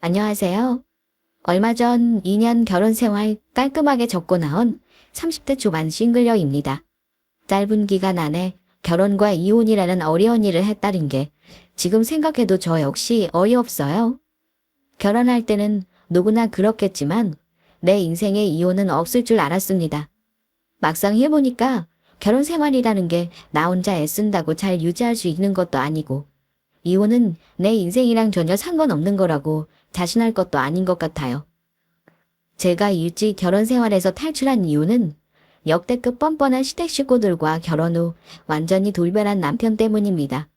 안녕하세요. 얼마 전 2년 결혼 생활 깔끔하게 접고 나온 30대 초반 싱글녀입니다. 짧은 기간 안에 결혼과 이혼이라는 어려운 일을 했다는 게 지금 생각해도 저 역시 어이없어요. 결혼할 때는 누구나 그렇겠지만 내 인생에 이혼은 없을 줄 알았습니다. 막상 해보니까 결혼 생활이라는 게 나 혼자 애쓴다고 잘 유지할 수 있는 것도 아니고 이혼은 내 인생이랑 전혀 상관없는 거라고 자신할 것도 아닌 것 같아요. 제가 일찍 결혼 생활에서 탈출한 이유는 역대급 뻔뻔한 시댁 식구들과 결혼 후 완전히 돌변한 남편 때문입니다.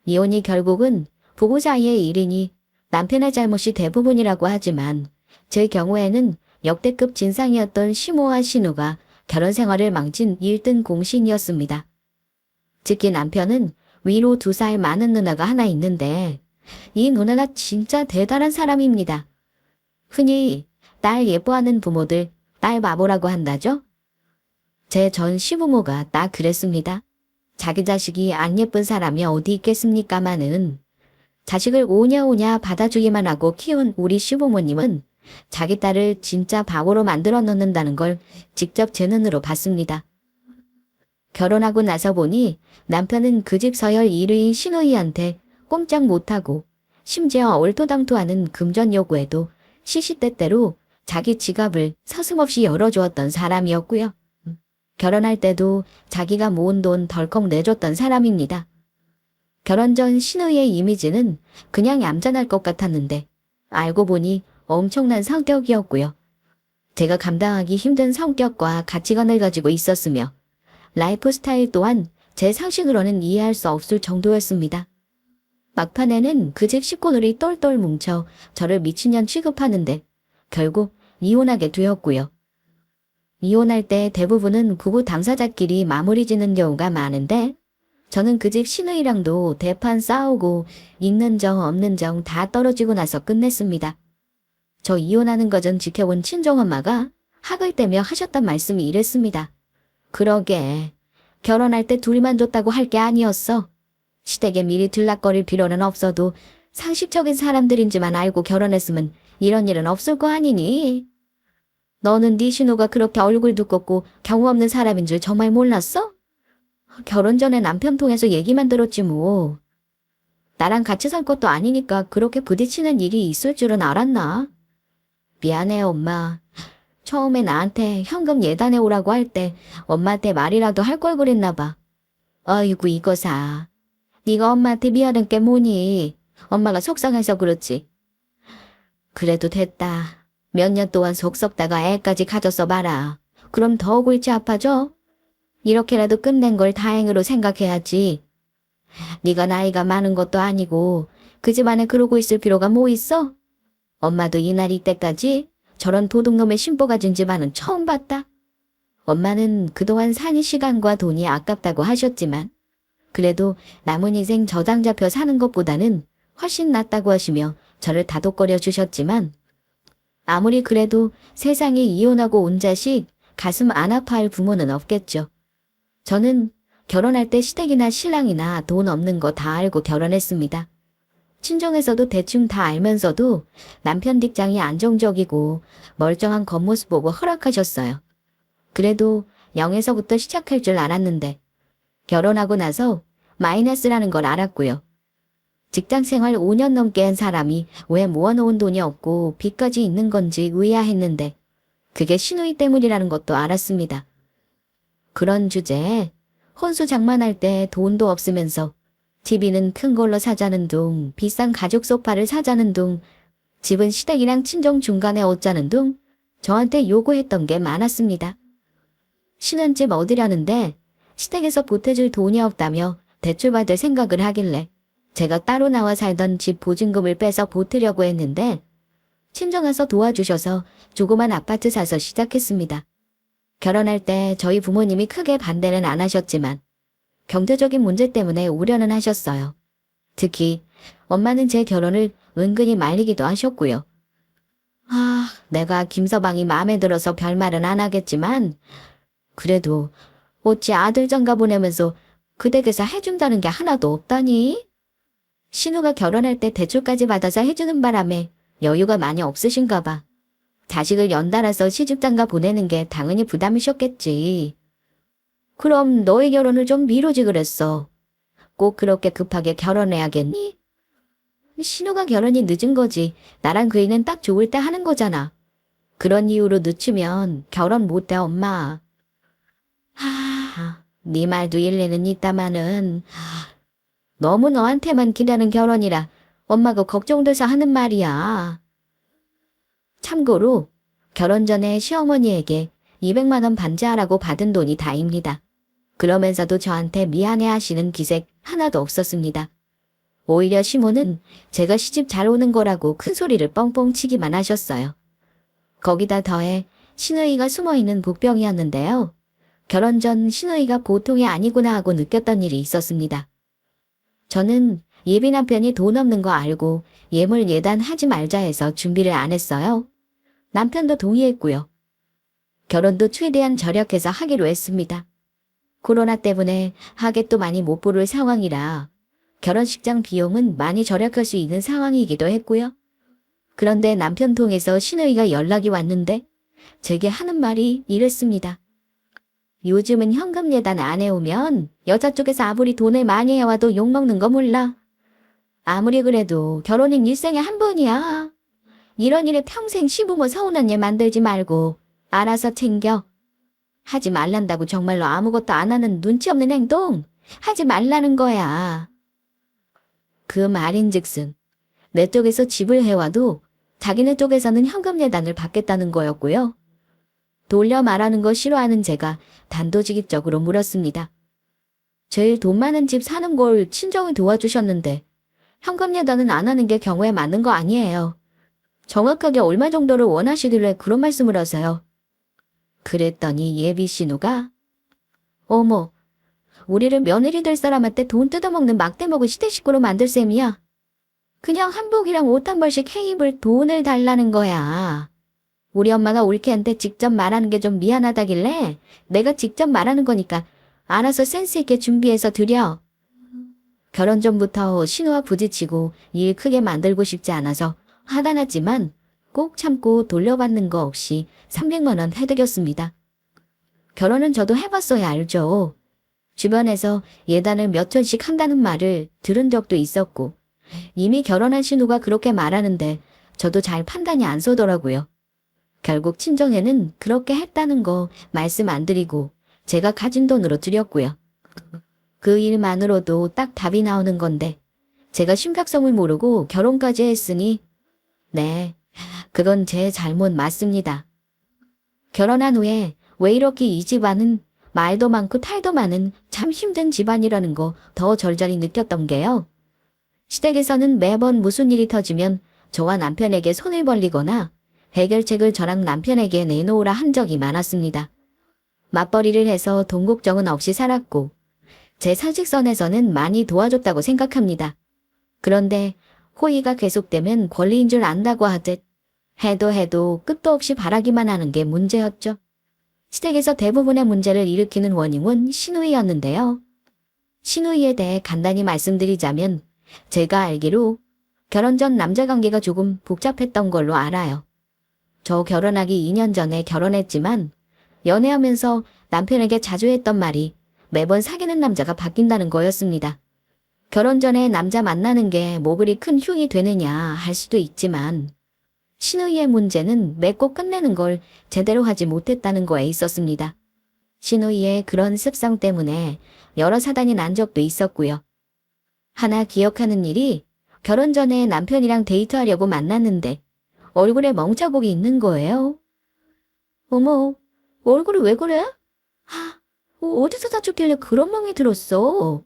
이혼이 결국은 부부 사이의 일이니 남편의 잘못이 대부분이라고 하지만 제 경우에는 역대급 진상이었던 시모와 신우가 결혼 생활을 망친 1등 공신이었습니다. 특히 남편은 위로 2살 많은 누나가 하나 있는데 이 누나가 진짜 대단한 사람입니다. 흔히 딸 예뻐하는 부모들 딸 바보라고 한다죠? 제 전 시부모가 딱 그랬습니다. 자기 자식이 안 예쁜 사람이 어디 있겠습니까마는 자식을 오냐오냐 받아주기만 하고 키운 우리 시부모님은 자기 딸을 진짜 바보로 만들어 놓는다는 걸 직접 제 눈으로 봤습니다. 결혼하고 나서 보니 남편은 그 집 서열 1위인 시누이한테 꼼짝 못하고 심지어 얼토당토하는 금전 요구에도 시시때때로 자기 지갑을 서슴없이 열어주었던 사람이었고요. 결혼할 때도 자기가 모은 돈 덜컥 내줬던 사람입니다. 결혼 전 시누이의 이미지는 그냥 얌전할 것 같았는데 알고 보니 엄청난 성격이었고요. 제가 감당하기 힘든 성격과 가치관을 가지고 있었으며 라이프 스타일 또한 제 상식으로는 이해할 수 없을 정도였습니다. 막판에는 그 집 식구들이 똘똘 뭉쳐 저를 미친년 취급하는데 결국 이혼하게 되었고요. 이혼할 때 대부분은 부부 당사자끼리 마무리 짓는 경우가 많은데 저는 그 집 시누이랑도 대판 싸우고 있는 정 없는 정 다 떨어지고 나서 끝냈습니다. 저 이혼하는 거 전 지켜본 친정엄마가 학을 떼며 하셨던 말씀이 이랬습니다. 그러게 결혼할 때 둘이만 줬다고 할 게 아니었어. 시댁에 미리 들락거릴 필요는 없어도 상식적인 사람들인지만 알고 결혼했으면 이런 일은 없을 거 아니니. 너는 네 신우가 그렇게 얼굴 두껍고 경우 없는 사람인 줄 정말 몰랐어? 결혼 전에 남편 통해서 얘기만 들었지 뭐. 나랑 같이 살 것도 아니니까 그렇게 부딪히는 일이 있을 줄은 알았나? 미안해 엄마. 처음에 나한테 현금 예단해 오라고 할 때 엄마한테 말이라도 할 걸 그랬나 봐. 어이구 이거사. 네가 엄마한테 미안한 게 뭐니? 엄마가 속상해서 그렇지. 그래도 됐다. 몇 년 동안 속 썩다가 애까지 가졌어 봐라. 그럼 더 골치 아파져? 이렇게라도 끝낸 걸 다행으로 생각해야지. 네가 나이가 많은 것도 아니고 그 집안에 그러고 있을 필요가 뭐 있어? 엄마도 이날 이때까지 저런 도둑놈의 심보 가진 집안은 처음 봤다. 엄마는 그동안 산 시간과 돈이 아깝다고 하셨지만 그래도 남은 인생 저당 잡혀 사는 것보다는 훨씬 낫다고 하시며 저를 다독거려 주셨지만 아무리 그래도 세상에 이혼하고 온 자식 가슴 안 아파할 부모는 없겠죠. 저는 결혼할 때 시댁이나 신랑이나 돈 없는 거 다 알고 결혼했습니다. 친정에서도 대충 다 알면서도 남편 직장이 안정적이고 멀쩡한 겉모습 보고 허락하셨어요. 그래도 0에서부터 시작할 줄 알았는데 결혼하고 나서 마이너스라는 걸 알았고요. 직장생활 5년 넘게 한 사람이 왜 모아놓은 돈이 없고 빚까지 있는 건지 의아했는데 그게 시누이 때문이라는 것도 알았습니다. 그런 주제에 혼수 장만할 때 돈도 없으면서 TV는 큰 걸로 사자는 둥, 비싼 가죽 소파를 사자는 둥, 집은 시댁이랑 친정 중간에 얻자는 둥 저한테 요구했던 게 많았습니다. 신혼집 얻으려는데 시댁에서 보태줄 돈이 없다며 대출받을 생각을 하길래 제가 따로 나와 살던 집 보증금을 빼서 보태려고 했는데 친정에서 도와주셔서 조그만 아파트 사서 시작했습니다. 결혼할 때 저희 부모님이 크게 반대는 안 하셨지만 경제적인 문제 때문에 우려는 하셨어요. 특히 엄마는 제 결혼을 은근히 말리기도 하셨고요. 내가 김서방이 마음에 들어서 별말은 안 하겠지만 그래도 어찌 아들 장가 보내면서 그 댁에서 해준다는 게 하나도 없다니? 신우가 결혼할 때 대출까지 받아서 해주는 바람에 여유가 많이 없으신가 봐. 자식을 연달아서 시집장가 보내는 게 당연히 부담이셨겠지. 그럼 너의 결혼을 좀 미루지 그랬어. 꼭 그렇게 급하게 결혼해야겠니? 신우가 결혼이 늦은 거지. 나랑 그이는 딱 좋을 때 하는 거잖아. 그런 이유로 늦추면 결혼 못해, 엄마. 네 말도 일리는 있다마는 너무 너한테만 기대는 결혼이라 엄마가 걱정돼서 하는 말이야. 참고로 결혼 전에 시어머니에게 200만 원 반지하라고 받은 돈이 다입니다. 그러면서도 저한테 미안해 하시는 기색 하나도 없었습니다. 오히려 시모는 제가 시집 잘 오는 거라고 큰 소리를 뻥뻥 치기만 하셨어요. 거기다 더해 시누이가 숨어있는 복병이었는데요. 결혼 전 시누이가 보통이 아니구나 하고 느꼈던 일이 있었습니다. 저는 예비 남편이 돈 없는 거 알고 예물 예단 하지 말자 해서 준비를 안 했어요. 남편도 동의했고요. 결혼도 최대한 절약해서 하기로 했습니다. 코로나 때문에 하객도 많이 못 부를 상황이라 결혼식장 비용은 많이 절약할 수 있는 상황이기도 했고요. 그런데 남편 통해서 시누이가 연락이 왔는데 제게 하는 말이 이랬습니다. 요즘은 현금 예단 안 해오면 여자 쪽에서 아무리 돈을 많이 해와도 욕먹는 거 몰라. 아무리 그래도 결혼은 일생에 한 번이야. 이런 일에 평생 시부모 서운한 일 만들지 말고 알아서 챙겨. 하지 말란다고 정말로 아무것도 안 하는 눈치 없는 행동 하지 말라는 거야. 그 말인즉슨 내 쪽에서 집을 해와도 자기네 쪽에서는 현금 예단을 받겠다는 거였고요. 돌려 말하는 거 싫어하는 제가 단도직입적으로 물었습니다. 제일 돈 많은 집 사는 걸 친정이 도와주셨는데 현금 예단은 안 하는 게 경우에 맞는 거 아니에요. 정확하게 얼마 정도를 원하시길래 그런 말씀을 하세요. 그랬더니 예비 신우가 어머, 우리를 며느리 될 사람한테 돈 뜯어먹는 막대먹은 시대 식구로 만들 셈이야. 그냥 한복이랑 옷 한 벌씩 해입을 돈을 달라는 거야. 우리 엄마가 올케한테 직접 말하는 게 좀 미안하다길래 내가 직접 말하는 거니까 알아서 센스 있게 준비해서 드려. 결혼 전부터 신우와 부딪히고 일 크게 만들고 싶지 않아서 화가 났지만 꼭 참고 돌려받는 거 없이 300만 원 해드렸습니다. 결혼은 저도 해봤어야 알죠. 주변에서 예단을 몇 천씩 한다는 말을 들은 적도 있었고 이미 결혼한 신우가 그렇게 말하는데 저도 잘 판단이 안 서더라고요. 결국 친정에는 그렇게 했다는 거 말씀 안 드리고 제가 가진 돈으로 드렸고요. 그 일만으로도 딱 답이 나오는 건데 제가 심각성을 모르고 결혼까지 했으니 네, 그건 제 잘못 맞습니다. 결혼한 후에 왜 이렇게 이 집안은 말도 많고 탈도 많은 참 힘든 집안이라는 거 더 절절히 느꼈던 게요. 시댁에서는 매번 무슨 일이 터지면 저와 남편에게 손을 벌리거나 해결책을 저랑 남편에게 내놓으라 한 적이 많았습니다. 맞벌이를 해서 돈 걱정은 없이 살았고 제 사직선에서는 많이 도와줬다고 생각합니다. 그런데 호의가 계속되면 권리인 줄 안다고 하듯 해도 끝도 없이 바라기만 하는 게 문제였죠. 시댁에서 대부분의 문제를 일으키는 원인은 시누이였는데요. 시누이에 대해 간단히 말씀드리자면 제가 알기로 결혼 전 남자 관계가 조금 복잡했던 걸로 알아요. 저 결혼하기 2년 전에 결혼했지만 연애하면서 남편에게 자주 했던 말이 매번 사귀는 남자가 바뀐다는 거였습니다. 결혼 전에 남자 만나는 게 뭐 그리 큰 흉이 되느냐 할 수도 있지만 시누이의 문제는 맺고 끝내는 걸 제대로 하지 못했다는 거에 있었습니다. 시누이의 그런 습성 때문에 여러 사단이 난 적도 있었고요. 하나 기억하는 일이 결혼 전에 남편이랑 데이트하려고 만났는데 얼굴에 멍자국이 있는 거예요. 어머, 얼굴이 왜 그래? 어디서 사줬길래 그런 멍이 들었어?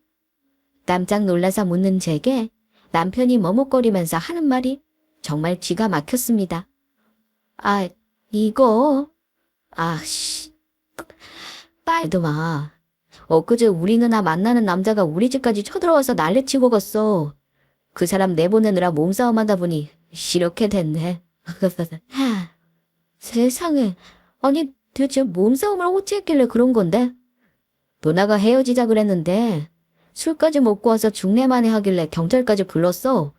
깜짝 놀라서 묻는 제게 남편이 머뭇거리면서 하는 말이 정말 기가 막혔습니다. 이거. 말도 마. 엊그제 우리 누나 만나는 남자가 우리 집까지 쳐들어와서 난리치고 갔어. 그 사람 내보내느라 몸싸움 하다 보니 이렇게 됐네. 세상에. 아니 대체 몸싸움을 어찌했길래 그런 건데? 누나가 헤어지자 그랬는데 술까지 먹고 와서 중매만에 하길래 경찰까지 불렀어.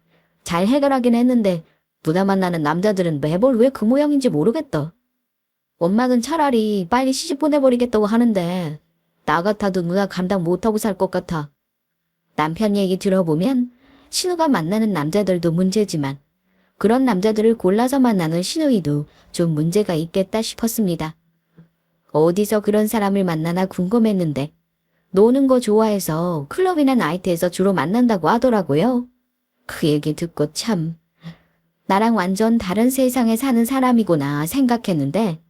잘 해결하긴 했는데 누나 만나는 남자들은 매번 왜 그 모양인지 모르겠다. 엄마는 차라리 빨리 시집 보내버리겠다고 하는데 나 같아도 누나 감당 못하고 살 것 같아. 남편 얘기 들어보면 신우가 만나는 남자들도 문제지만 그런 남자들을 골라서 만나는 신우이도 좀 문제가 있겠다 싶었습니다. 어디서 그런 사람을 만나나 궁금했는데 노는 거 좋아해서 클럽이나 나이트에서 주로 만난다고 하더라고요. 그 얘기 듣고 참 나랑 완전 다른 세상에 사는 사람이구나 생각했는데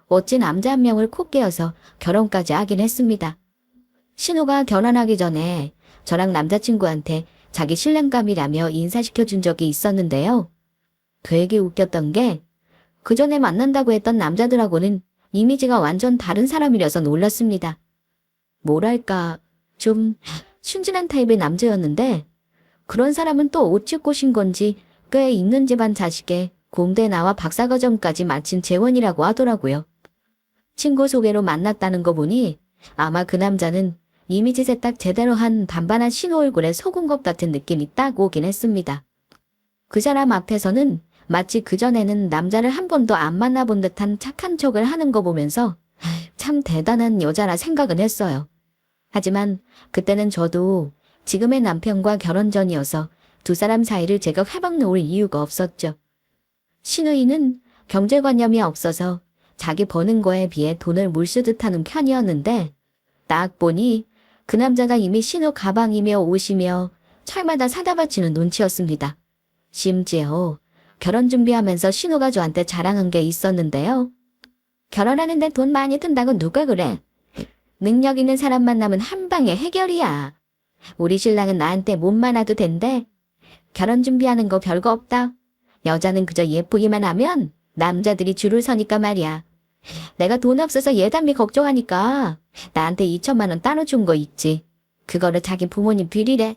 어찌 남자 한 명을 콕 깨어서 결혼까지 하긴 했습니다. 신우가 결혼하기 전에 저랑 남자친구한테 자기 신랑감이라며 인사시켜준 적이 있었는데요. 되게 웃겼던 게 그 전에 만난다고 했던 남자들하고는 이미지가 완전 다른 사람이라서 놀랐습니다. 뭐랄까 좀 순진한 타입의 남자였는데 그런 사람은 또 어찌 꼬신 건지 꽤 있는 집안 자식에 공대 나와 박사과정까지 마친 재원이라고 하더라고요. 친구 소개로 만났다는 거 보니 아마 그 남자는 이미지 세탁 제대로 한 반반한 신우 얼굴에 속은 것 같은 느낌이 딱 오긴 했습니다. 그 사람 앞에서는 마치 그전에는 남자를 한 번도 안 만나본 듯한 착한 척을 하는 거 보면서 참 대단한 여자라 생각은 했어요. 하지만 그때는 저도 지금의 남편과 결혼 전이어서 두 사람 사이를 제가 회방 놓을 이유가 없었죠. 신우이는 경제관념이 없어서 자기 버는 거에 비해 돈을 물쓰듯 하는 편이었는데 딱 보니 그 남자가 이미 신우 가방이며 옷이며 철마다 사다 바치는 눈치였습니다. 심지어 결혼 준비하면서 신우가 저한테 자랑한 게 있었는데요. 결혼하는데 돈 많이 든다고 누가 그래? 능력 있는 사람 만나면 한 방에 해결이야. 우리 신랑은 나한테 몸만 와도 된대. 결혼 준비하는 거 별거 없다. 여자는 그저 예쁘기만 하면 남자들이 줄을 서니까 말이야. 내가 돈 없어서 예단비 걱정하니까 나한테 2천만 원 따로 준 거 있지. 그거를 자기 부모님 비리래.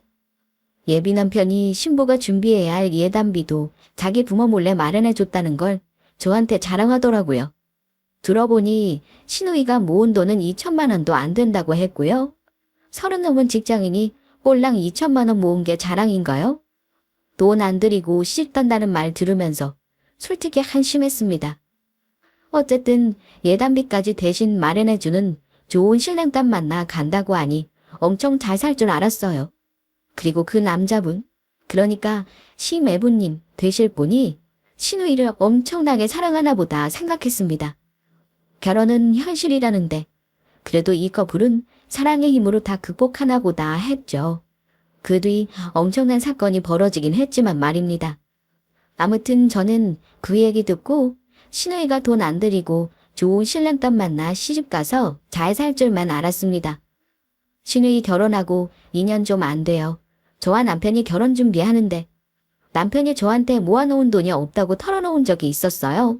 예비 남편이 신부가 준비해야 할 예단비도 자기 부모 몰래 마련해줬다는 걸 저한테 자랑하더라고요. 들어보니 신우이가 모은 돈은 2천만 원도 안 된다고 했고요. 30 넘은 직장인이 꼴랑 2천만 원 모은 게 자랑인가요? 돈 안 들이고 시집 단다는 말 들으면서 솔직히 한심했습니다. 어쨌든 예단비까지 대신 마련해주는 좋은 신랑감 만나 간다고 하니 엄청 잘 살 줄 알았어요. 그리고 그 남자분, 그러니까 심애부님 되실 분이 신우이를 엄청나게 사랑하나 보다 생각했습니다. 결혼은 현실이라는데 그래도 이 커플은 사랑의 힘으로 다 극복하나 보다 했죠. 그 뒤 엄청난 사건이 벌어지긴 했지만 말입니다. 아무튼 저는 그 얘기 듣고 신우이가 돈 안 들이고 좋은 신랑감 만나 시집가서 잘 살 줄만 알았습니다. 신우이 결혼하고 2년 좀 안 돼요. 저와 남편이 결혼 준비하는데 남편이 저한테 모아놓은 돈이 없다고 털어놓은 적이 있었어요.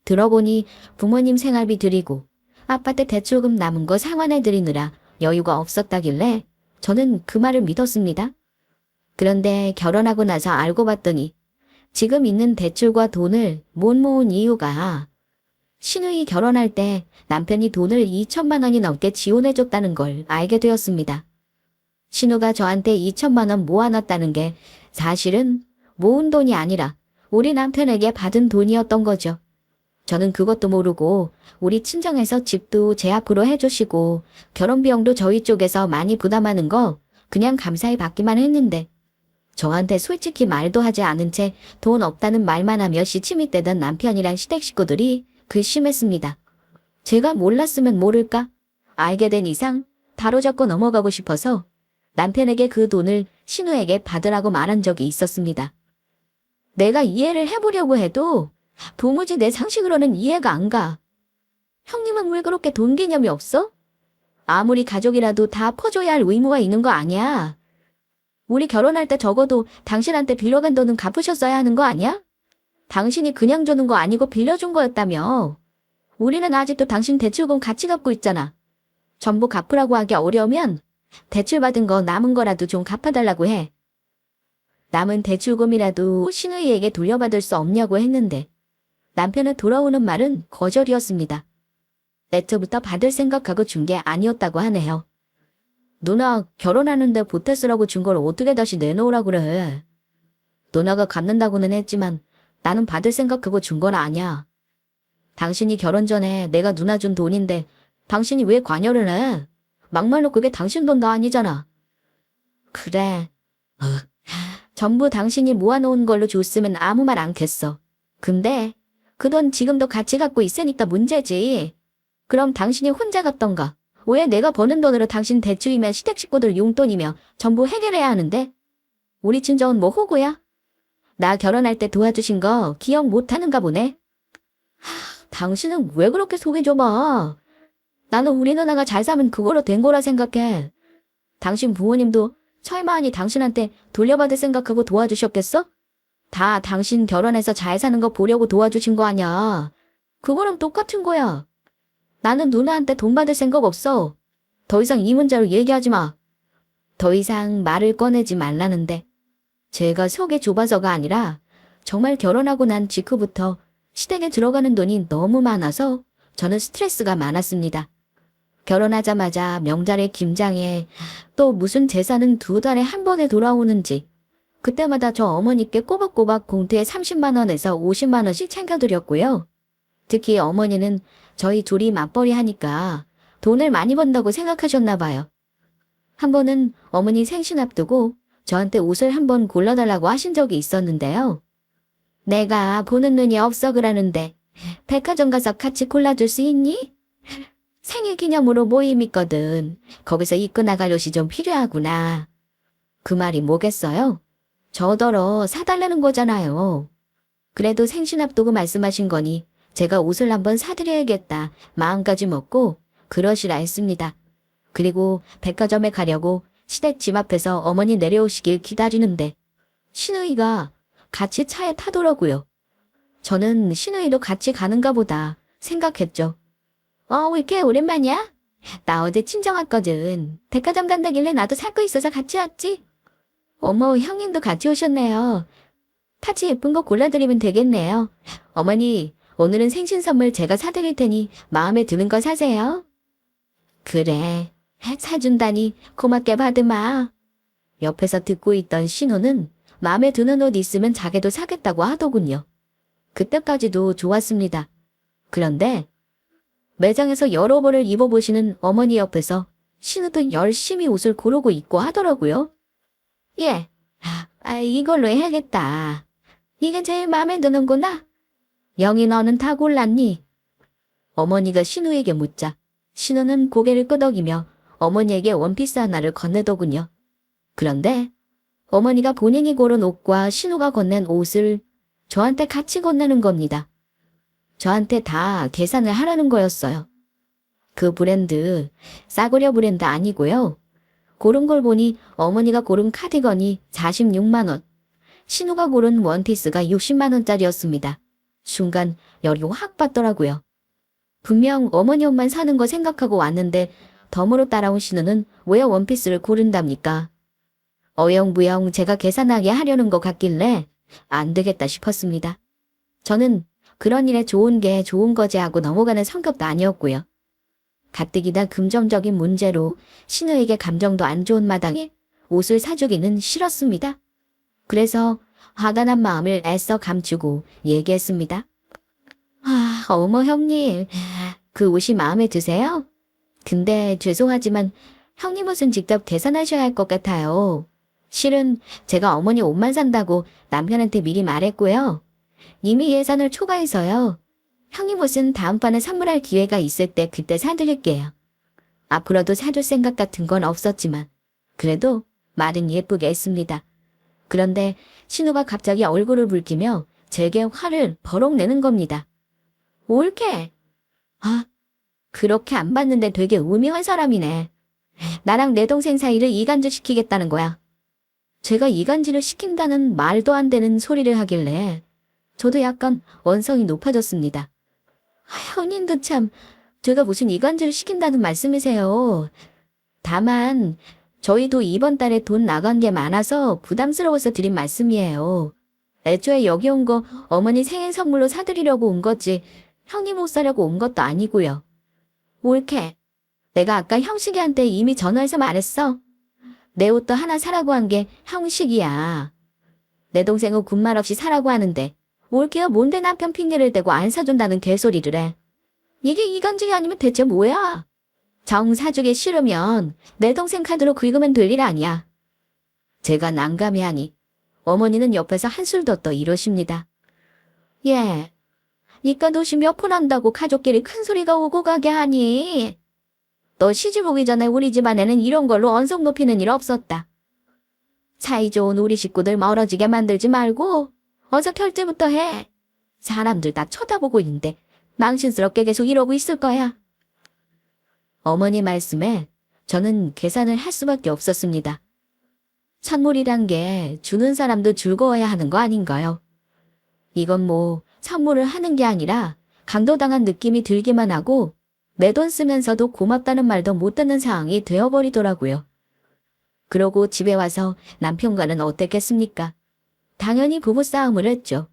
들어보니 부모님 생활비 드리고 아파트 대출금 남은 거 상환해 드리느라 여유가 없었다길래 저는 그 말을 믿었습니다. 그런데 결혼하고 나서 알고 봤더니 지금 있는 대출과 돈을 못 모은 이유가 신우이 결혼할 때 남편이 돈을 2천만 원이 넘게 지원해줬다는 걸 알게 되었습니다. 신우가 저한테 2천만 원 모아놨다는 게 사실은 모은 돈이 아니라 우리 남편에게 받은 돈이었던 거죠. 저는 그것도 모르고 우리 친정에서 집도 제 앞으로 해주시고 결혼 비용도 저희 쪽에서 많이 부담하는 거 그냥 감사히 받기만 했는데 저한테 솔직히 말도 하지 않은 채 돈 없다는 말만 하며 시침이 떼던 남편이랑 시댁 식구들이 괘씸했습니다. 제가 몰랐으면 모를까? 알게 된 이상 바로잡고 넘어가고 싶어서 남편에게 그 돈을 신우에게 받으라고 말한 적이 있었습니다. 내가 이해를 해보려고 해도 도무지 내 상식으로는 이해가 안 가. 형님은 왜 그렇게 돈 개념이 없어? 아무리 가족이라도 다 퍼줘야 할 의무가 있는 거 아니야. 우리 결혼할 때 적어도 당신한테 빌려간 돈은 갚으셨어야 하는 거 아니야? 당신이 그냥 주는 거 아니고 빌려준 거였다며. 우리는 아직도 당신 대출금 같이 갚고 있잖아. 전부 갚으라고 하기 어려우면 대출받은 거 남은 거라도 좀 갚아달라고 해. 남은 대출금이라도 신우이에게 돌려받을 수 없냐고 했는데 남편의 돌아오는 말은 거절이었습니다. 애초부터 받을 생각하고 준 게 아니었다고 하네요. 누나 결혼하는데 보태 쓰라고 준 걸 어떻게 다시 내놓으라 그래. 누나가 갚는다고는 했지만 나는 받을 생각하고 준 건 아니야. 당신이 결혼 전에 내가 누나 준 돈인데 당신이 왜 관여를 해? 막말로 그게 당신 돈도 아니잖아. 그래. 전부 당신이 모아놓은 걸로 줬으면 아무 말 않겠어. 근데 그 돈 지금도 같이 갖고 있으니까 문제지. 그럼 당신이 혼자 갔던가? 왜 내가 버는 돈으로 당신 대출이며 시댁 식구들 용돈이며 전부 해결해야 하는데? 우리 친정은 뭐 호구야? 나 결혼할 때 도와주신 거 기억 못하는가 보네. 당신은 왜 그렇게 속이 좁아? 나는 우리 누나가 잘 사면 그걸로 된 거라 생각해. 당신 부모님도 철마하니 당신한테 돌려받을 생각하고 도와주셨겠어? 다 당신 결혼해서 잘 사는 거 보려고 도와주신 거 아니야. 그거랑 똑같은 거야. 나는 누나한테 돈 받을 생각 없어. 더 이상 이 문제로 얘기하지 마. 더 이상 말을 꺼내지 말라는데. 제가 속이 좁아서가 아니라 정말 결혼하고 난 직후부터 시댁에 들어가는 돈이 너무 많아서 저는 스트레스가 많았습니다. 결혼하자마자 명절에 김장에 또 무슨 제사는 2달에 한 번에 돌아오는지 그때마다 저 어머니께 꼬박꼬박 봉투에 30만 원에서 50만 원씩 챙겨드렸고요. 특히 어머니는 저희 둘이 맞벌이 하니까 돈을 많이 번다고 생각하셨나 봐요. 한 번은 어머니 생신 앞두고 저한테 옷을 한번 골라달라고 하신 적이 있었는데요. 내가 보는 눈이 없어 그러는데 백화점 가서 같이 골라줄 수 있니? 생일 기념으로 모임 있거든. 거기서 입고 나갈 옷이 좀 필요하구나. 그 말이 뭐겠어요? 저더러 사달라는 거잖아요. 그래도 생신 앞두고 말씀하신 거니 제가 옷을 한번 사드려야겠다 마음까지 먹고 그러시라 했습니다. 그리고 백화점에 가려고 시댁 집 앞에서 어머니 내려오시길 기다리는데 시누이가 같이 차에 타더라고요. 저는 시누이도 같이 가는가 보다 생각했죠. 왜 이렇게 오랜만이야? 나 어제 친정 왔거든. 백화점 간다길래 나도 살 거 있어서 같이 왔지. 어머, 형님도 같이 오셨네요. 파츠 예쁜 거 골라드리면 되겠네요. 어머니, 오늘은 생신 선물 제가 사드릴 테니 마음에 드는 거 사세요. 그래, 사준다니 고맙게 받으마. 옆에서 듣고 있던 신호는 마음에 드는 옷 있으면 자기도 사겠다고 하더군요. 그때까지도 좋았습니다. 그런데 매장에서 여러 벌을 입어보시는 어머니 옆에서 신우도 열심히 옷을 고르고 입고 하더라고요. 예, 이걸로 해야겠다. 이게 제일 마음에 드는구나. 영희 너는 다 골랐니? 어머니가 신우에게 묻자 신우는 고개를 끄덕이며 어머니에게 원피스 하나를 건네더군요. 그런데 어머니가 본인이 고른 옷과 신우가 건넨 옷을 저한테 같이 건네는 겁니다. 저한테 다 계산을 하라는 거였어요. 그 브랜드 싸구려 브랜드 아니고요. 고른 걸 보니 어머니가 고른 카디건이 46만 원, 신우가 고른 원피스가 60만 원짜리였습니다. 순간 열이 확 받더라고요. 분명 어머니 옷만 사는 거 생각하고 왔는데 덤으로 따라온 신우는 왜 원피스를 고른답니까? 어영부영 제가 계산하게 하려는 것 같길래 안 되겠다 싶었습니다. 저는 그런 일에 좋은 게 좋은 거지 하고 넘어가는 성격도 아니었고요. 가뜩이나 금전적인 문제로 신우에게 감정도 안 좋은 마당에 옷을 사주기는 싫었습니다. 그래서 화가 난 마음을 애써 감추고 얘기했습니다. 어머 형님, 그 옷이 마음에 드세요? 근데 죄송하지만 형님 옷은 직접 계산하셔야 할 것 같아요. 실은 제가 어머니 옷만 산다고 남편한테 미리 말했고요. 이미 예산을 초과해서요. 형님 옷은 다음번에 선물할 기회가 있을 때 그때 사드릴게요. 앞으로도 사줄 생각 같은 건 없었지만 그래도 말은 예쁘게 했습니다. 그런데 신우가 갑자기 얼굴을 붉히며 제게 화를 버럭 내는 겁니다. 옳게? 그렇게 안 봤는데 되게 우명한 사람이네. 나랑 내 동생 사이를 이간질 시키겠다는 거야. 제가 이간질을 시킨다는 말도 안 되는 소리를 하길래 저도 약간 원성이 높아졌습니다. 형님도 참, 제가 무슨 이간질을 시킨다는 말씀이세요. 다만 저희도 이번 달에 돈 나간 게 많아서 부담스러워서 드린 말씀이에요. 애초에 여기 온 거 어머니 생일 선물로 사드리려고 온 거지 형님 옷 사려고 온 것도 아니고요. 옳게. 내가 아까 형식이한테 이미 전화해서 말했어. 내 옷도 하나 사라고 한 게 형식이야. 내 동생은 군말 없이 사라고 하는데 올케야 뭔데 남편 핑계를 대고 안 사준다는 개소리를 해. 이게 이간질이 아니면 대체 뭐야? 정 사주기 싫으면 내 동생 카드로 긁으면 될 일 아니야. 제가 난감해하니 어머니는 옆에서 한술 더 떠 이러십니다. 예, 이깟 옷이 몇 푼 한다고 가족끼리 큰 소리가 오고 가게 하니. 너 시집 오기 전에 우리 집안에는 이런 걸로 언성 높이는 일 없었다. 사이좋은 우리 식구들 멀어지게 만들지 말고 어서 결제부터 해. 사람들 다 쳐다보고 있는데 망신스럽게 계속 이러고 있을 거야. 어머니 말씀에 저는 계산을 할 수밖에 없었습니다. 선물이란 게 주는 사람도 즐거워야 하는 거 아닌가요? 이건 뭐 선물을 하는 게 아니라 강도당한 느낌이 들기만 하고 내 돈 쓰면서도 고맙다는 말도 못 듣는 상황이 되어버리더라고요. 그러고 집에 와서 남편과는 어땠겠습니까? 당연히 부부싸움을 했죠.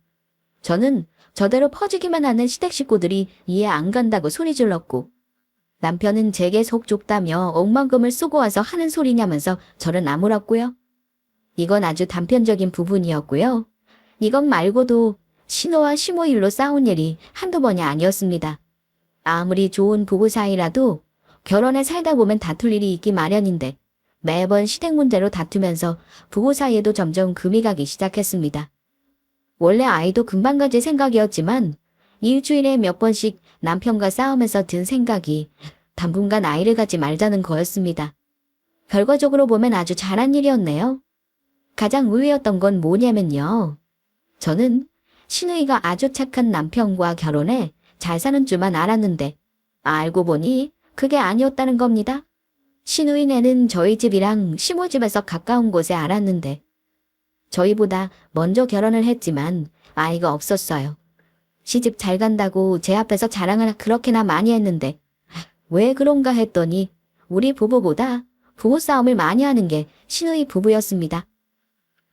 저는 저대로 퍼지기만 하는 시댁 식구들이 이해 안 간다고 소리 질렀고, 남편은 제게 속 좁다며 억만금을 쓰고 와서 하는 소리냐면서 저를 나무랐고요. 이건 아주 단편적인 부분이었고요. 이것 말고도 신호와 시모 일로 싸운 일이 한두 번이 아니었습니다. 아무리 좋은 부부 사이라도 결혼해 살다 보면 다툴 일이 있기 마련인데 매번 시댁 문제로 다투면서 부부 사이에도 점점 금이 가기 시작했습니다. 원래 아이도 금방 가질 생각이었지만 일주일에 몇 번씩 남편과 싸우면서 든 생각이 당분간 아이를 갖지 말자는 거였습니다. 결과적으로 보면 아주 잘한 일이었네요. 가장 의외였던 건 뭐냐면요. 저는 신우이가 아주 착한 남편과 결혼해 잘 사는 줄만 알았는데 알고 보니 그게 아니었다는 겁니다. 신우이네는 저희 집이랑 시모집에서 가까운 곳에 알았는데 저희보다 먼저 결혼을 했지만 아이가 없었어요. 시집 잘 간다고 제 앞에서 자랑을 그렇게나 많이 했는데 왜 그런가 했더니 우리 부부보다 부부싸움을 많이 하는 게 신우이 부부였습니다.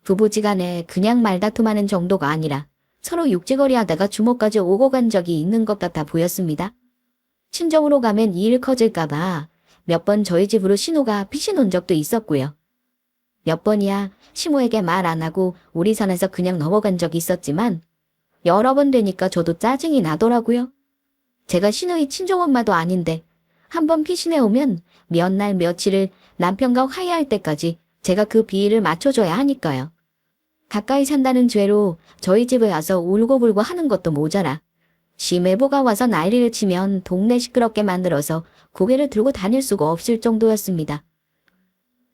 부부지간에 그냥 말다툼하는 정도가 아니라 서로 육지거리 하다가 주먹까지 오고 간 적이 있는 것 같아 보였습니다. 친정으로 가면 이 일 커질까봐 몇 번 저희 집으로 신우가 피신 온 적도 있었고요. 몇 번이야 시모에게 말 안 하고 우리 선에서 그냥 넘어간 적이 있었지만 여러 번 되니까 저도 짜증이 나더라고요. 제가 신우이 친정엄마도 아닌데 한번 피신해 오면 몇 날 며칠을 남편과 화해할 때까지 제가 그 비위를 맞춰줘야 하니까요. 가까이 산다는 죄로 저희 집에 와서 울고불고 하는 것도 모자라 시매보가 와서 난리를 치면 동네 시끄럽게 만들어서 고개를 들고 다닐 수가 없을 정도였습니다.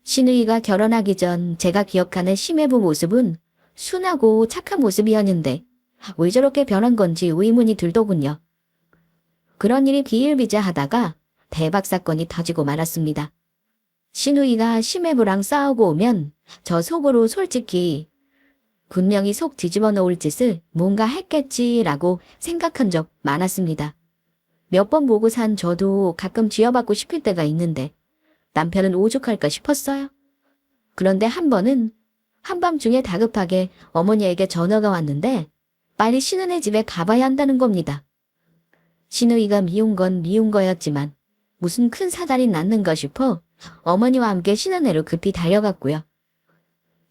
신우이가 결혼하기 전 제가 기억하는 시매부 모습은 순하고 착한 모습이었는데 왜 저렇게 변한 건지 의문이 들더군요. 그런 일이 비일비재하다가 대박 사건이 터지고 말았습니다. 신우이가 시매부랑 싸우고 오면 저 속으로 솔직히 분명히 속 뒤집어 놓을 짓을 뭔가 했겠지라고 생각한 적 많았습니다. 몇 번 보고 산 저도 가끔 쥐어받고 싶을 때가 있는데 남편은 오죽할까 싶었어요. 그런데 한 번은 한밤중에 다급하게 어머니에게 전화가 왔는데 빨리 신우네 집에 가봐야 한다는 겁니다. 신우이가 미운 건 미운 거였지만 무슨 큰 사달이 났는가 싶어 어머니와 함께 신우네로 급히 달려갔고요.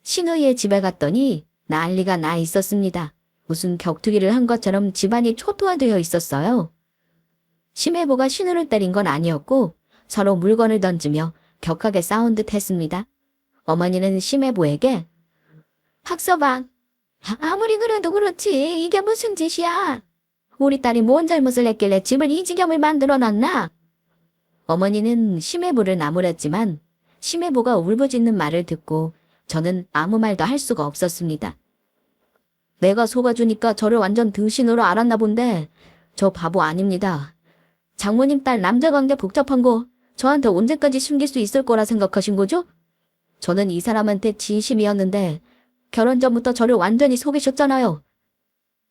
신우이의 집에 갔더니 난리가 나 있었습니다. 무슨 격투기를 한 것처럼 집안이 초토화되어 있었어요. 심해보가 신우를 때린 건 아니었고 서로 물건을 던지며 격하게 싸운 듯 했습니다. 어머니는 심해보에게 박서방, 아무리 그래도 그렇지 이게 무슨 짓이야. 우리 딸이 뭔 잘못을 했길래 집을 이 지경을 만들어놨나? 어머니는 심해보를 나무랬지만 심해보가 울부짖는 말을 듣고 저는 아무 말도 할 수가 없었습니다. 내가 속아주니까 저를 완전 등신으로 알았나 본데 저 바보 아닙니다. 장모님 딸 남자관계 복잡한 거 저한테 언제까지 숨길 수 있을 거라 생각하신 거죠? 저는 이 사람한테 진심이었는데 결혼 전부터 저를 완전히 속이셨잖아요.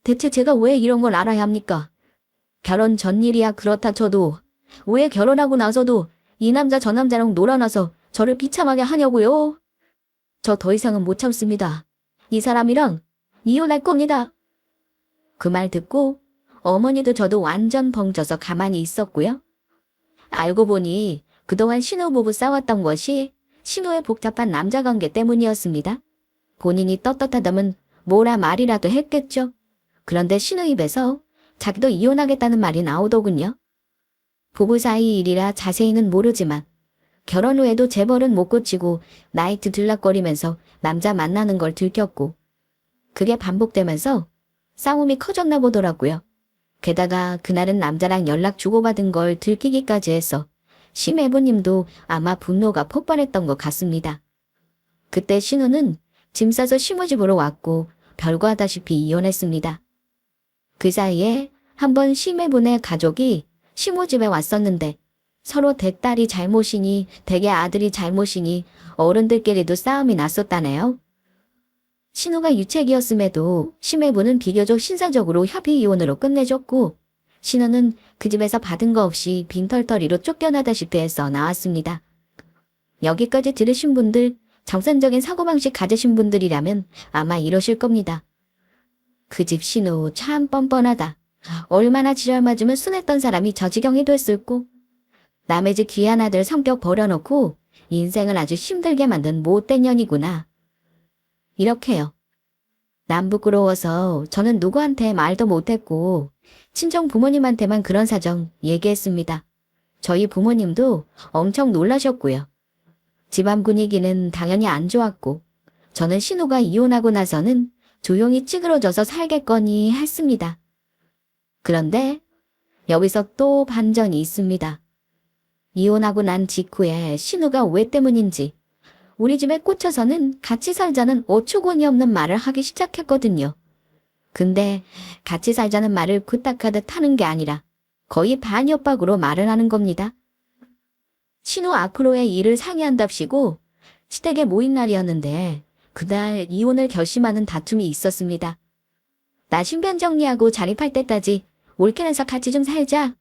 대체 제가 왜 이런 걸 알아야 합니까? 결혼 전 일이야 그렇다 쳐도 왜 결혼하고 나서도 이 남자 저 남자랑 놀아나서 저를 비참하게 하냐고요? 저 더 이상은 못 참습니다. 이 사람이랑 이혼할 겁니다. 그 말 듣고 어머니도 저도 완전 벙쪄서 가만히 있었고요. 알고 보니 그동안 신우부부 싸웠던 것이 신우의 복잡한 남자관계 때문이었습니다. 본인이 떳떳하다면 뭐라 말이라도 했겠죠. 그런데 신우 입에서 자기도 이혼하겠다는 말이 나오더군요. 부부 사이 일이라 자세히는 모르지만 결혼 후에도 재벌은 못 고치고 나이트 들락거리면서 남자 만나는 걸 들켰고 그게 반복되면서 싸움이 커졌나 보더라고요. 게다가 그날은 남자랑 연락 주고받은 걸 들키기까지 해서 심해부님도 아마 분노가 폭발했던 것 같습니다. 그때 신우는 짐 싸서 시무집으로 왔고 별거하다시피 이혼했습니다. 그 사이에 한번 심해분의 가족이 시무집에 왔었는데 서로 댁딸이 잘못이니 댁의 아들이 잘못이니 어른들끼리도 싸움이 났었다네요. 신우가 유책이었음에도 심해부는 비교적 신사적으로 협의 이혼으로 끝내줬고 신우는 그 집에서 받은 거 없이 빈털터리로 쫓겨나다시피 해서 나왔습니다. 여기까지 들으신 분들, 정상적인 사고방식 가지신 분들이라면 아마 이러실 겁니다. 그 집 신우 참 뻔뻔하다. 얼마나 지랄 맞으면 순했던 사람이 저 지경이 됐을꼬. 남의 집 귀한 아들 성격 버려놓고 인생을 아주 힘들게 만든 못된 년이구나. 이렇게요. 남 부끄러워서 저는 누구한테 말도 못했고 친정 부모님한테만 그런 사정 얘기했습니다. 저희 부모님도 엄청 놀라셨고요. 집안 분위기는 당연히 안 좋았고 저는 신우가 이혼하고 나서는 조용히 찌그러져서 살겠거니 했습니다. 그런데 여기서 또 반전이 있습니다. 이혼하고 난 직후에 신우가 왜 때문인지 우리 집에 꽂혀서는 같이 살자는 어처구니 없는 말을 하기 시작했거든요. 근데 같이 살자는 말을 구딱하듯 하는 게 아니라 거의 반협박으로 말을 하는 겁니다. 신우 앞으로의 일을 상의한답시고 시댁에 모인 날이었는데 그날 이혼을 결심하는 다툼이 있었습니다. 나 신변 정리하고 자립할 때까지 올케에서 같이 좀 살자.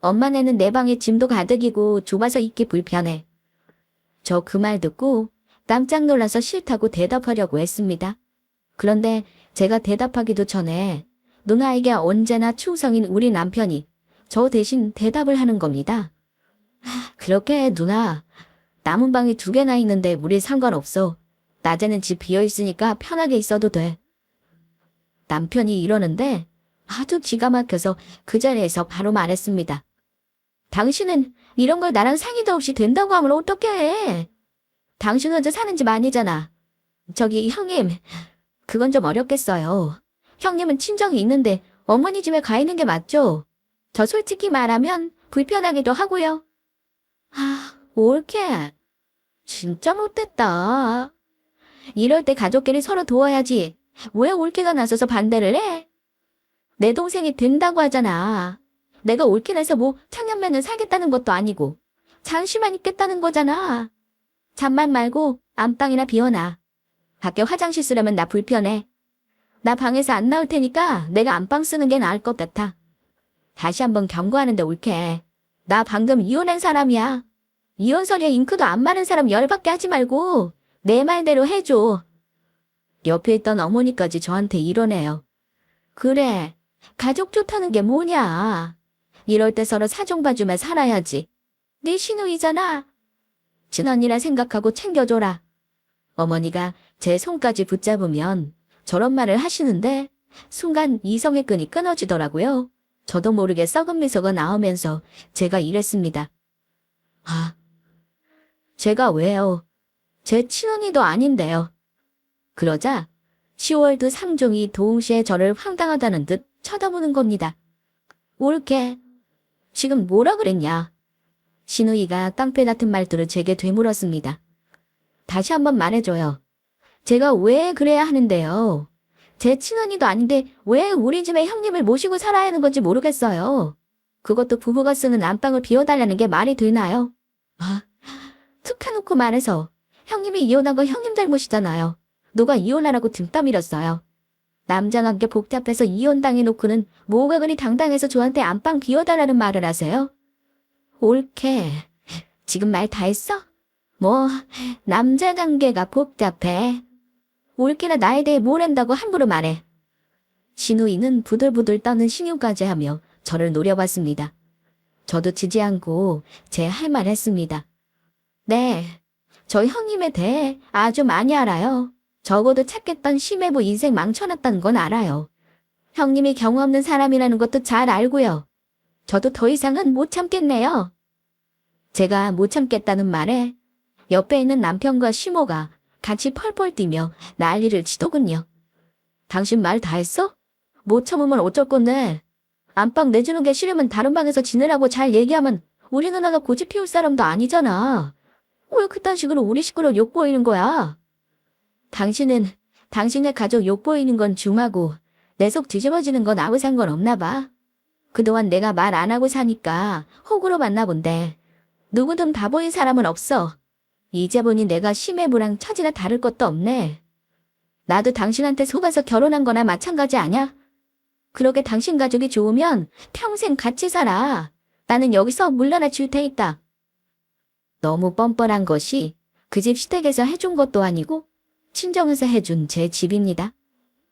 엄마네는 내 방에 짐도 가득이고 좁아서 있기 불편해. 저 그 말 듣고 깜짝 놀라서 싫다고 대답하려고 했습니다. 그런데 제가 대답하기도 전에 누나에게 언제나 충성인 우리 남편이 저 대신 대답을 하는 겁니다. 그렇게 해, 누나. 남은 방이 2개나 있는데 우리 상관없어. 낮에는 집 비어있으니까 편하게 있어도 돼. 남편이 이러는데 아주 기가 막혀서 그 자리에서 바로 말했습니다. 당신은 이런 걸 나랑 상의도 없이 된다고 하면 어떻게 해? 당신 혼자 사는 집 아니잖아. 저기 형님, 그건 좀 어렵겠어요. 형님은 친정이 있는데 어머니 집에 가 있는 게 맞죠? 저 솔직히 말하면 불편하기도 하고요. 올케. 진짜 못됐다. 이럴 때 가족끼리 서로 도와야지. 왜 올케가 나서서 반대를 해? 내 동생이 된다고 하잖아. 내가 올케 내서 뭐 창년면을 살겠다는 것도 아니고 잠시만 있겠다는 거잖아. 잠만 말고 안방이나 비워놔. 밖에 화장실 쓰려면 나 불편해. 나 방에서 안 나올 테니까 내가 안방 쓰는 게 나을 것 같아. 다시 한번 경고하는데 올케. 나 방금 이혼한 사람이야. 이혼 서류에 잉크도 안 마른 사람 열받게 하지 말고 내 말대로 해줘. 옆에 있던 어머니까지 저한테 이러네요. 그래, 가족 좋다는 게 뭐냐. 이럴 때 서로 사정 봐주며 살아야지. 네 시누이잖아. 친언니라 생각하고 챙겨줘라. 어머니가 제 손까지 붙잡으면 저런 말을 하시는데 순간 이성의 끈이 끊어지더라고요. 저도 모르게 썩은 미소가 나오면서 제가 이랬습니다. 제가 왜요? 제 친언니도 아닌데요. 그러자 시월드 상종이 동시에 저를 황당하다는 듯 쳐다보는 겁니다. 올케, 지금 뭐라 그랬냐? 시누이가 깡패 같은 말투를 제게 되물었습니다. 다시 한번 말해줘요. 제가 왜 그래야 하는데요? 제 친언니도 아닌데 왜 우리 집에 형님을 모시고 살아야 하는 건지 모르겠어요. 그것도 부부가 쓰는 안방을 비워달라는 게 말이 되나요? 툭 해놓고 말해서 형님이 이혼한 거 형님 잘못이잖아요. 누가 이혼하라고 등 떠밀었어요. 남자관계 복잡해서 이혼당해놓고는 뭐가 그리 당당해서 저한테 안방 비워달라는 말을 하세요? 올케, 지금 말 다 했어? 뭐 남자관계가 복잡해. 올케나 나에 대해 뭘 안다고 함부로 말해. 시누이는 부들부들 떠는 신유까지 하며 저를 노려봤습니다. 저도 지지 않고 제 할 말 했습니다. 네, 저 형님에 대해 아주 많이 알아요. 적어도 찾겠던 심해부 인생 망쳐놨다는 건 알아요. 형님이 경우 없는 사람이라는 것도 잘 알고요. 저도 더 이상은 못 참겠네요. 제가 못 참겠다는 말에 옆에 있는 남편과 시모가 같이 펄펄 뛰며 난리를 치더군요. 당신 말 다 했어? 못 참으면 어쩔 건데. 안방 내주는 게 싫으면 다른 방에서 지내라고 잘 얘기하면 우리 누나가 고집 피울 사람도 아니잖아. 왜 그딴 식으로 우리 식구를 욕보이는 거야? 당신은 당신의 가족 욕보이는 건 중하고 내 속 뒤집어지는 건 아무 상관없나 봐. 그동안 내가 말 안 하고 사니까 호구로 봤나 본데 누구든 바보인 사람은 없어. 이제 보니 내가 심해부랑 처지나 다를 것도 없네. 나도 당신한테 속아서 결혼한 거나 마찬가지 아냐? 그러게 당신 가족이 좋으면 평생 같이 살아. 나는 여기서 물러나 줄 테니까. 너무 뻔뻔한 것이 그 집 시댁에서 해준 것도 아니고 친정에서 해준 제 집입니다.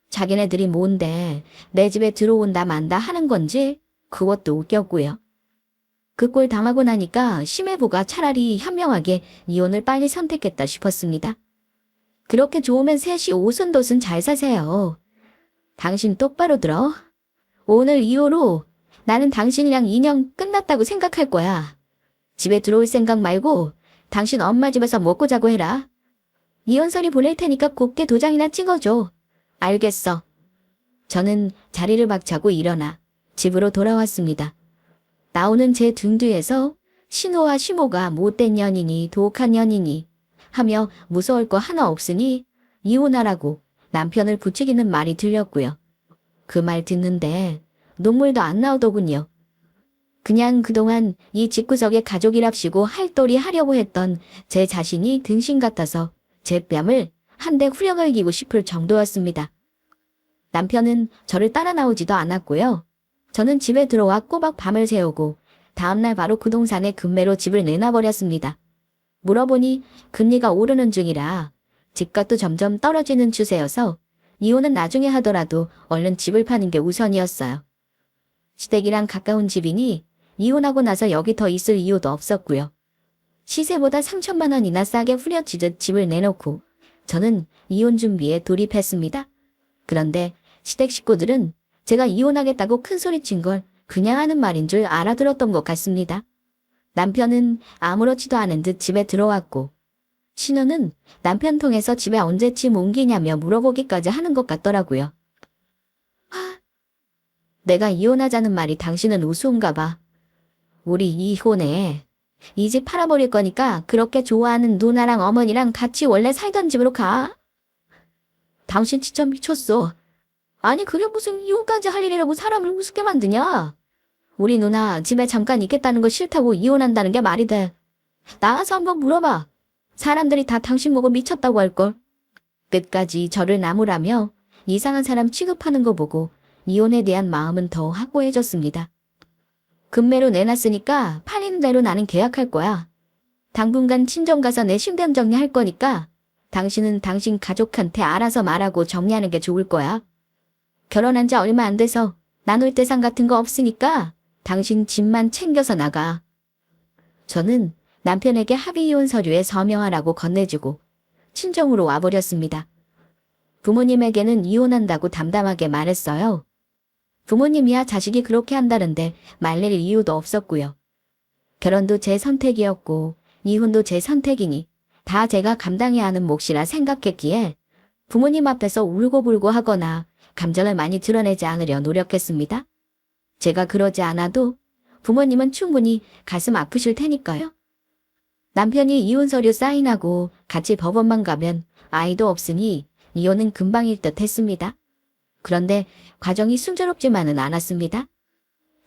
자기네들이 뭔데 내 집에 들어온다 만다 하는 건지 그것도 웃겼고요. 그 꼴 당하고 나니까 심해부가 차라리 현명하게 이혼을 빨리 선택했다 싶었습니다. 그렇게 좋으면 셋이 오순도순 잘 사세요. 당신 똑바로 들어. 오늘 이후로 나는 당신이랑 인연 끝났다고 생각할 거야. 집에 들어올 생각 말고 당신 엄마 집에서 먹고 자고 해라. 이혼서리 보낼 테니까 곱게 도장이나 찍어줘. 알겠어. 저는 자리를 박차고 일어나 집으로 돌아왔습니다. 나오는 제 등 뒤에서 신호와 시모가 못된 년이니 독한 년이니 하며 무서울 거 하나 없으니 이혼하라고 남편을 부추기는 말이 들렸고요. 그 말 듣는데 눈물도 안 나오더군요. 그냥 그동안 이 집구석에 가족이랍시고 할도리 하려고 했던 제 자신이 등신 같아서 제 뺨을 한 대 후려갈기고 싶을 정도였습니다. 남편은 저를 따라 나오지도 않았고요. 저는 집에 들어와 꼬박 밤을 새우고 다음날 바로 그 동산에 금매로 집을 내놔버렸습니다. 물어보니 금리가 오르는 중이라 집값도 점점 떨어지는 추세여서 이혼은 나중에 하더라도 얼른 집을 파는 게 우선이었어요. 시댁이랑 가까운 집이니 이혼하고 나서 여기 더 있을 이유도 없었고요. 시세보다 3천만 원이나 싸게 후려치듯 집을 내놓고 저는 이혼 준비에 돌입했습니다. 그런데 시댁 식구들은 제가 이혼하겠다고 큰소리친 걸 그냥 하는 말인 줄 알아들었던 것 같습니다. 남편은 아무렇지도 않은 듯 집에 들어왔고 신우는 남편 통해서 집에 언제쯤 옮기냐며 물어보기까지 하는 것 같더라고요. 내가 이혼하자는 말이 당신은 우스운가 봐. 우리 이혼해. 이 집 팔아버릴 거니까 그렇게 좋아하는 누나랑 어머니랑 같이 원래 살던 집으로 가. 당신 진짜 미쳤어. 아니 그게 무슨 이혼까지 할 일이라고 사람을 우습게 만드냐. 우리 누나 집에 잠깐 있겠다는 거 싫다고 이혼한다는 게 말이 돼. 나가서 한번 물어봐. 사람들이 다 당신 보고 미쳤다고 할걸. 끝까지 저를 나무라며 이상한 사람 취급하는 거 보고 이혼에 대한 마음은 더 확고해졌습니다. 금매로 내놨으니까 팔리는 대로 나는 계약할 거야. 당분간 친정 가서 내 신변 정리할 거니까 당신은 당신 가족한테 알아서 말하고 정리하는 게 좋을 거야. 결혼한 지 얼마 안 돼서 나눌 대상 같은 거 없으니까 당신 집만 챙겨서 나가. 저는 남편에게 합의 이혼 서류에 서명하라고 건네주고 친정으로 와버렸습니다. 부모님에게는 이혼한다고 담담하게 말했어요. 부모님이야 자식이 그렇게 한다는데 말릴 이유도 없었고요. 결혼도 제 선택이었고 이혼도 제 선택이니 다 제가 감당해야 하는 몫이라 생각했기에 부모님 앞에서 울고불고 하거나 감정을 많이 드러내지 않으려 노력했습니다. 제가 그러지 않아도 부모님은 충분히 가슴 아프실 테니까요. 남편이 이혼 서류 사인하고 같이 법원만 가면 아이도 없으니 이혼은 금방일 듯 했습니다. 그런데 과정이 순조롭지만은 않았습니다.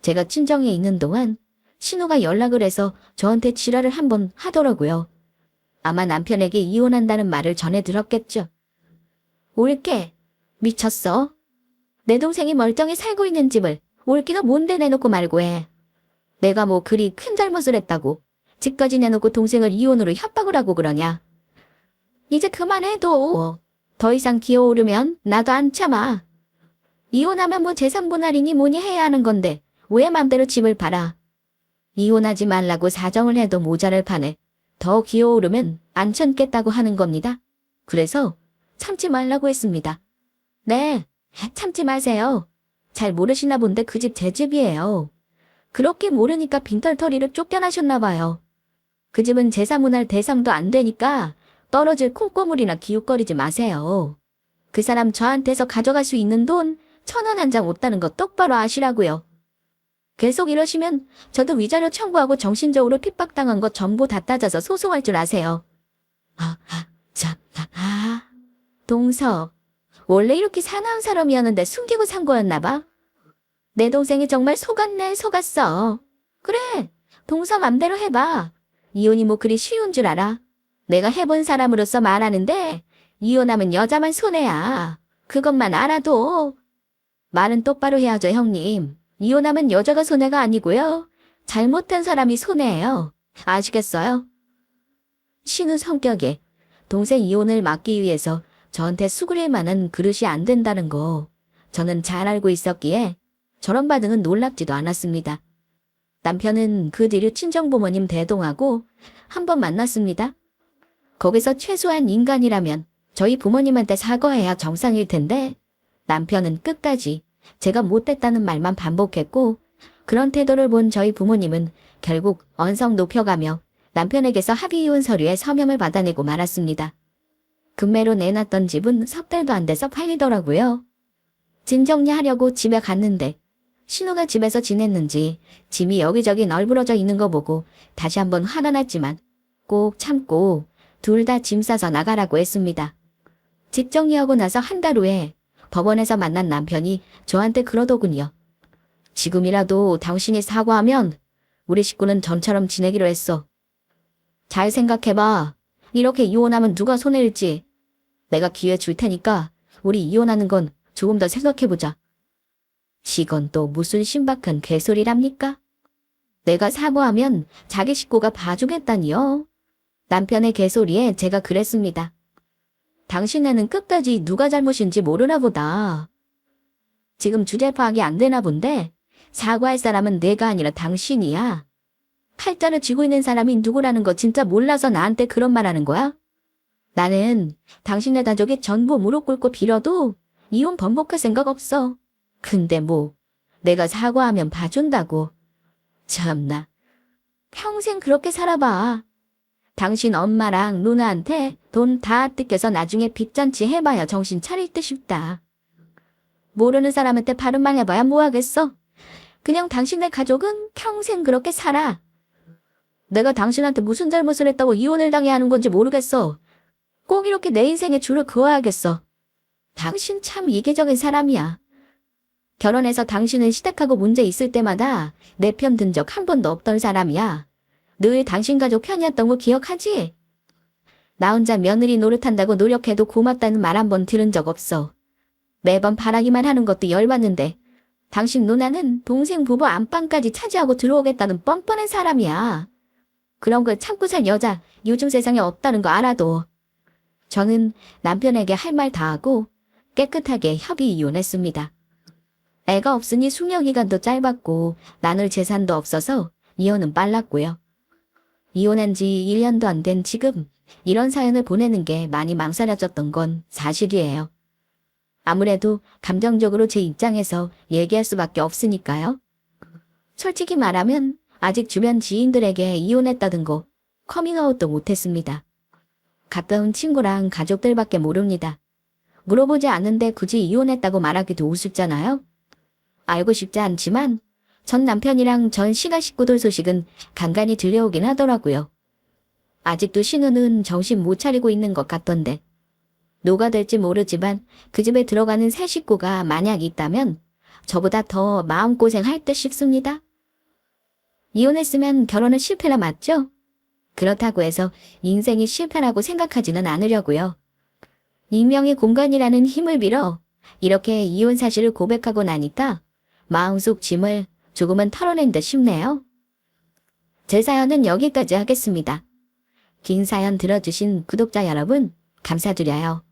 제가 친정에 있는 동안 신우가 연락을 해서 저한테 지랄을 한번 하더라고요. 아마 남편에게 이혼한다는 말을 전해 들었겠죠. 올게. 미쳤어? 내 동생이 멀쩡히 살고 있는 집을 올기가 뭔데 내놓고 말고 해. 내가 뭐 그리 큰 잘못을 했다고 집까지 내놓고 동생을 이혼으로 협박을 하고 그러냐. 이제 그만해도 더 이상 기어오르면 나도 안 참아. 이혼하면 뭐 재산 분할이니 뭐니 해야 하는 건데 왜 맘대로 집을 팔아. 이혼하지 말라고 사정을 해도 모자를 파네. 더 기어오르면 안 참겠다고 하는 겁니다. 그래서 참지 말라고 했습니다. 네, 참지 마세요. 잘 모르시나 본데 그 집 제 집이에요. 그렇게 모르니까 빈털터리로 쫓겨나셨나 봐요. 그 집은 제사문할 대상도 안 되니까 떨어질 콩고물이나 기웃거리지 마세요. 그 사람 저한테서 가져갈 수 있는 돈 1,000원 한 장 없다는 거 똑바로 아시라고요. 계속 이러시면 저도 위자료 청구하고 정신적으로 핍박당한 거 전부 다 따져서 소송할 줄 아세요. 동서. 원래 이렇게 사나운 사람이었는데 숨기고 산 거였나 봐. 내 동생이 정말 속았네, 속았어. 그래, 동서 맘대로 해봐. 이혼이 뭐 그리 쉬운 줄 알아. 내가 해본 사람으로서 말하는데 이혼하면 여자만 손해야. 그것만 알아도. 말은 똑바로 해야죠, 형님. 이혼하면 여자가 손해가 아니고요. 잘못한 사람이 손해예요. 아시겠어요? 신우 성격에 동생 이혼을 막기 위해서 저한테 수그릴 만한 그릇이 안 된다는 거 저는 잘 알고 있었기에 저런 반응은 놀랍지도 않았습니다. 남편은 그 뒤로 친정부모님 대동하고 한 번 만났습니다. 거기서 최소한 인간이라면 저희 부모님한테 사과해야 정상일 텐데 남편은 끝까지 제가 못됐다는 말만 반복했고 그런 태도를 본 저희 부모님은 결국 언성 높여가며 남편에게서 합의이혼 서류에 서명을 받아내고 말았습니다. 금매로 내놨던 집은 석 달도 안 돼서 팔리더라고요. 짐 정리하려고 집에 갔는데 신우가 집에서 지냈는지 짐이 여기저기 널브러져 있는 거 보고 다시 한번 화가 났지만 꼭 참고 둘 다 짐 싸서 나가라고 했습니다. 집 정리하고 나서 한 달 후에 법원에서 만난 남편이 저한테 그러더군요. 지금이라도 당신이 사과하면 우리 식구는 전처럼 지내기로 했어. 잘 생각해봐. 이렇게 이혼하면 누가 손해일지. 내가 기회 줄 테니까 우리 이혼하는 건 조금 더 생각해보자. 이건 또 무슨 신박한 개소리랍니까? 내가 사과하면 자기 식구가 봐주겠다니요. 남편의 개소리에 제가 그랬습니다. 당신네는 끝까지 누가 잘못인지 모르나 보다. 지금 주제 파악이 안 되나 본데 사과할 사람은 내가 아니라 당신이야. 팔자를 쥐고 있는 사람이 누구라는 거 진짜 몰라서 나한테 그런 말 하는 거야? 나는 당신네 가족이 전부 무릎 꿇고 빌어도 이혼 번복할 생각 없어. 근데 뭐 내가 사과하면 봐준다고. 참나. 평생 그렇게 살아봐. 당신 엄마랑 누나한테 돈 다 뜯겨서 나중에 빚잔치 해봐야 정신 차릴 듯 싶다. 모르는 사람한테 바른 말 해봐야 뭐하겠어. 그냥 당신네 가족은 평생 그렇게 살아. 내가 당신한테 무슨 잘못을 했다고 이혼을 당해야 하는 건지 모르겠어. 꼭 이렇게 내 인생에 줄을 그어야겠어. 당신 참 이기적인 사람이야. 결혼해서 당신은 시댁하고 문제 있을 때마다 내 편 든 적 한 번도 없던 사람이야. 늘 당신 가족 편이었던 거 기억하지? 나 혼자 며느리 노릇한다고 노력해도 고맙다는 말 한 번 들은 적 없어. 매번 바라기만 하는 것도 열받는데 당신 누나는 동생 부부 안방까지 차지하고 들어오겠다는 뻔뻔한 사람이야. 그런 걸 참고 살 여자 요즘 세상에 없다는 거 알아도. 저는 남편에게 할 말 다 하고 깨끗하게 협의 이혼했습니다. 애가 없으니 숙려기간도 짧았고 나눌 재산도 없어서 이혼은 빨랐고요. 이혼한 지 1년도 안 된 지금 이런 사연을 보내는 게 많이 망설여졌던 건 사실이에요. 아무래도 감정적으로 제 입장에서 얘기할 수밖에 없으니까요. 솔직히 말하면 아직 주변 지인들에게 이혼했다는 거 커밍아웃도 못했습니다. 가까운 친구랑 가족들밖에 모릅니다. 물어보지 않는데 굳이 이혼했다고 말하기도 우습잖아요. 알고 싶지 않지만 전 남편이랑 전 시가 식구들 소식은 간간히 들려오긴 하더라고요. 아직도 신우는 정신 못 차리고 있는 것 같던데. 누가 될지 모르지만 그 집에 들어가는 새 식구가 만약 있다면 저보다 더 마음고생할 듯 싶습니다. 이혼했으면 결혼은 실패라 맞죠? 그렇다고 해서 인생이 실패라고 생각하지는 않으려고요. 익명의 공간이라는 힘을 빌어 이렇게 이혼 사실을 고백하고 나니까 마음속 짐을 조금은 털어낸 듯 싶네요. 제 사연은 여기까지 하겠습니다. 긴 사연 들어주신 구독자 여러분 감사드려요.